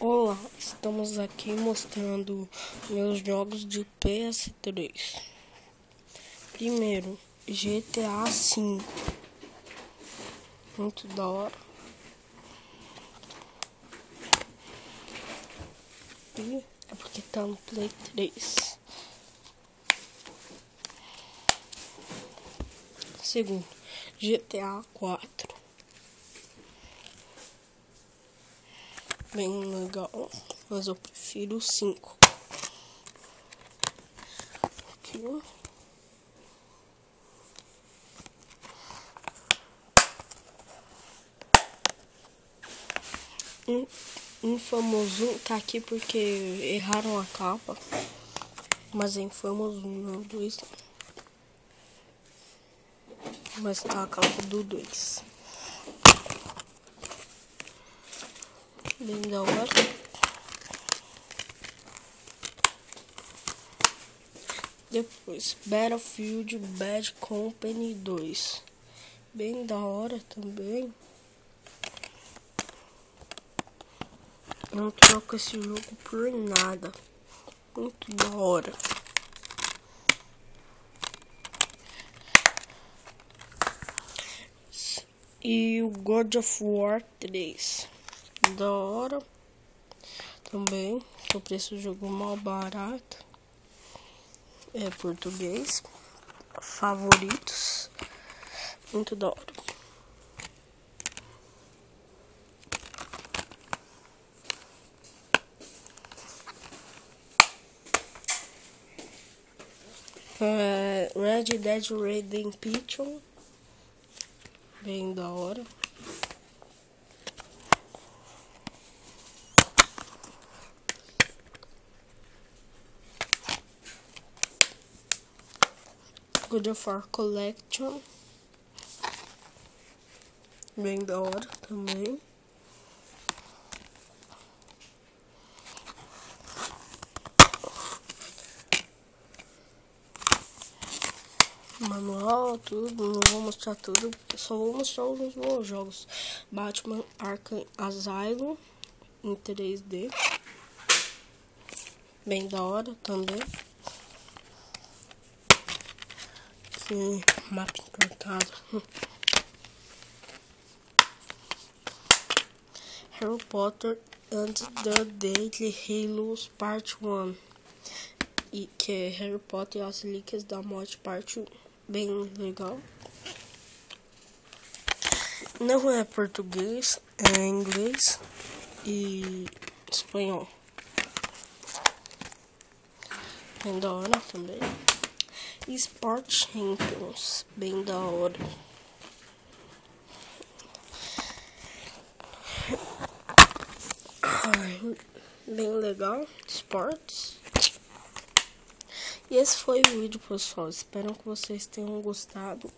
Olá, estamos aqui mostrando meus jogos de PS3. Primeiro, GTA V. Muito da hora. E é porque tá no Play 3. Segundo, GTA 4. Bem legal, mas eu prefiro o 5. Aqui. Infamous 1 tá aqui porque erraram a capa. Mas é Infamous 1, não 2. Mas tá a capa do 2. Bem da hora. Depois, Battlefield Bad Company 2. Bem da hora também. Eu não troco esse jogo por nada. Muito da hora. E o God of War 3. Da hora. Também. O preço do jogo mal barato. É português. Favoritos. Muito da hora. Red Dead Redemption. Bem da hora. God of War Collection. Bem da hora também. Manual, tudo. Não vou mostrar tudo. Só vou mostrar os meus jogos. Batman Arkham Asylum em 3D. Bem da hora também. Aqui, mapa entortado. Harry Potter and the Deadly Hallows Part 1. E que é Harry Potter e as Relíquias da Morte Parte 1. Bem legal. Não é português, é inglês e espanhol. Bem da hora também. Sport Champions, bem da hora. Bem legal. Esportes. E esse foi o vídeo, pessoal. Espero que vocês tenham gostado.